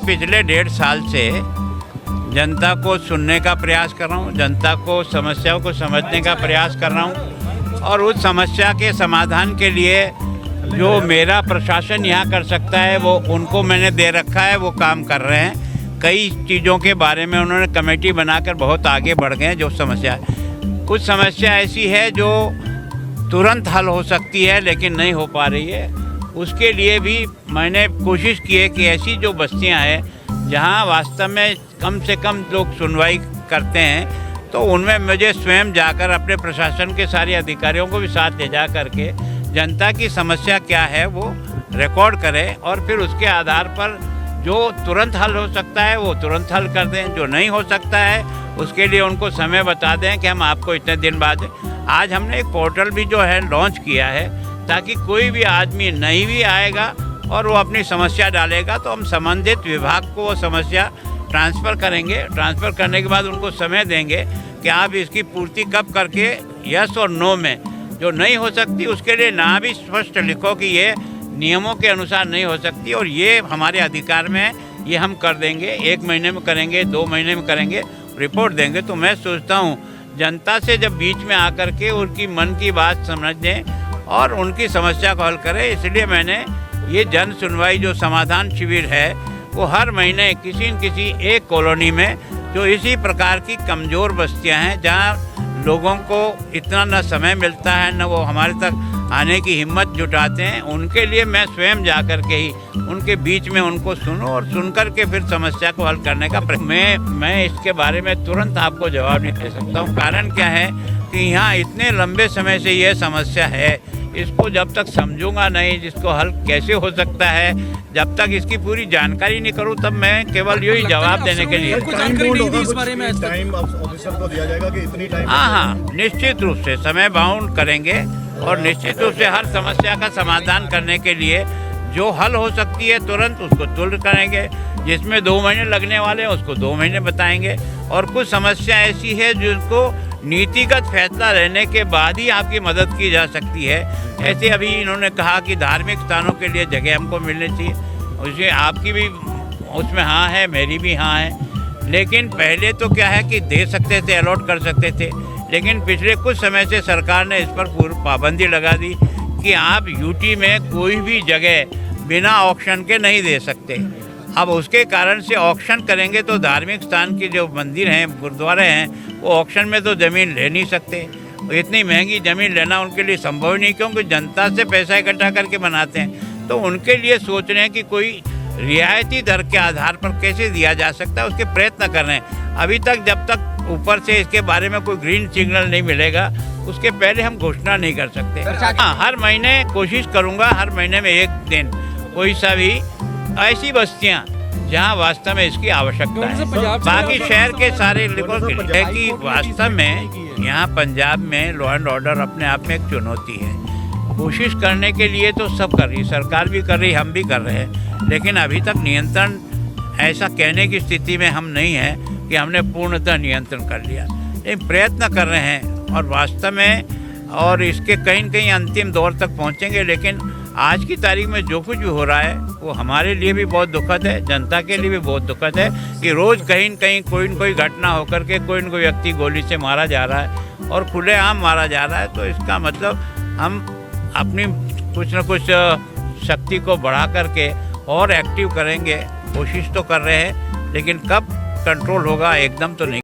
पिछले 1.5 साल से जनता को सुनने का प्रयास कर रहा हूँ, जनता को समस्याओं को समझने का प्रयास कर रहा हूँ और उस समस्या के समाधान के लिए जो मेरा प्रशासन यहाँ कर सकता है वो उनको मैंने दे रखा है, वो काम कर रहे हैं। कई चीज़ों के बारे में उन्होंने कमेटी बनाकर बहुत आगे बढ़ गए हैं। जो समस्या है, कुछ समस्या ऐसी है जो तुरंत हल हो सकती है लेकिन नहीं हो पा रही है, उसके लिए भी मैंने कोशिश की है कि ऐसी जो बस्तियाँ हैं जहाँ वास्तव में कम से कम लोग सुनवाई करते हैं, तो उनमें मुझे स्वयं जाकर अपने प्रशासन के सारे अधिकारियों को भी साथ ले जा करके जनता की समस्या क्या है वो रिकॉर्ड करें और फिर उसके आधार पर जो तुरंत हल हो सकता है वो तुरंत हल कर दें, जो नहीं हो सकता है उसके लिए उनको समय बता दें कि हम आपको इतने दिन बाद। आज हमने एक पोर्टल भी जो है लॉन्च किया है ताकि कोई भी आदमी नहीं भी आएगा और वो अपनी समस्या डालेगा तो हम संबंधित विभाग को वो समस्या ट्रांसफ़र करेंगे। ट्रांसफ़र करने के बाद उनको समय देंगे कि आप इसकी पूर्ति कब करके यस और नो में, जो नहीं हो सकती उसके लिए ना भी स्पष्ट लिखो कि ये नियमों के अनुसार नहीं हो सकती और ये हमारे अधिकार में है, ये हम कर देंगे, 1 महीने में करेंगे, 2 महीने में करेंगे, रिपोर्ट देंगे। तो मैं सोचता हूँ जनता से जब बीच में आकर के उनकी मन की बात समझें और उनकी समस्या को हल करें, इसलिए मैंने ये जन सुनवाई जो समाधान शिविर है वो हर महीने किसी न किसी एक कॉलोनी में जो इसी प्रकार की कमज़ोर बस्तियां हैं जहां लोगों को इतना न समय मिलता है न वो हमारे तक आने की हिम्मत जुटाते हैं, उनके लिए मैं स्वयं जा कर के ही उनके बीच में उनको सुनूं और सुन कर के फिर समस्या को हल करने का मैं इसके बारे में तुरंत आपको जवाब नहीं दे सकता हूँ। कारण क्या है कि यहाँ इतने लंबे समय से ये समस्या है, इसको जब तक समझूंगा नहीं जिसको हल कैसे हो सकता है, जब तक इसकी पूरी जानकारी नहीं करूं तब मैं केवल यही जवाब देने के लिए। हाँ, निश्चित रूप से समय बाउंड करेंगे और निश्चित रूप से हर समस्या का समाधान करने के लिए जो हल हो सकती है तुरंत उसको तुरंत करेंगे, जिसमें 2 महीने लगने वाले हैं उसको 2 महीने बताएंगे और कुछ समस्या ऐसी है जिनको नीतिगत फैसला लेने के बाद ही आपकी मदद की जा सकती है। ऐसे अभी इन्होंने कहा कि धार्मिक स्थानों के लिए जगह हमको मिलनी चाहिए, उसे आपकी भी उसमें हाँ है, मेरी भी हाँ है, लेकिन पहले तो क्या है कि दे सकते थे, अलॉट कर सकते थे, लेकिन पिछले कुछ समय से सरकार ने इस पर पूरी पाबंदी लगा दी कि आप यूटी में कोई भी जगह बिना ऑक्शन के नहीं दे सकते। अब उसके कारण से ऑक्शन करेंगे तो धार्मिक स्थान के जो मंदिर हैं, गुरुद्वारे हैं, वो ऑक्शन में तो ज़मीन ले नहीं सकते। इतनी महंगी ज़मीन लेना उनके लिए संभव नहीं, क्योंकि जनता से पैसा इकट्ठा करके बनाते हैं। तो उनके लिए सोच रहे हैं कि कोई रियायती दर के आधार पर कैसे दिया जा सकता है, उसके प्रयत्न कर रहे हैं। अभी तक जब तक ऊपर से इसके बारे में कोई ग्रीन सिग्नल नहीं मिलेगा उसके पहले हम घोषणा नहीं कर सकते। हाँ, हर महीने कोशिश करूँगा, हर महीने में 1 दिन कोई सा भी ऐसी बस्तियाँ जहाँ वास्तव में इसकी आवश्यकता है। बाकी शहर के सारे लोगों के लिए कि वास्तव में यहाँ पंजाब में लॉ एंड ऑर्डर अपने आप में एक चुनौती है। कोशिश करने के लिए तो सब कर रही, सरकार भी कर रही, हम भी कर रहे हैं, लेकिन अभी तक नियंत्रण ऐसा कहने की स्थिति में हम नहीं हैं कि हमने पूर्णतः नियंत्रण कर लिया, लेकिन प्रयत्न कर रहे हैं और वास्तव में और इसके कहीं न कहीं अंतिम दौर तक पहुँचेंगे। लेकिन आज की तारीख में जो कुछ भी हो रहा है वो हमारे लिए भी बहुत दुखद है, जनता के लिए भी बहुत दुखद है कि रोज़ कहीं न कहीं कोई न कोई घटना होकर के कोई न कोई व्यक्ति गोली से मारा जा रहा है और खुलेआम मारा जा रहा है। तो इसका मतलब हम अपनी कुछ न कुछ शक्ति को बढ़ा करके और एक्टिव करेंगे, कोशिश तो कर रहे हैं, लेकिन कब कंट्रोल होगा एकदम तो नहीं।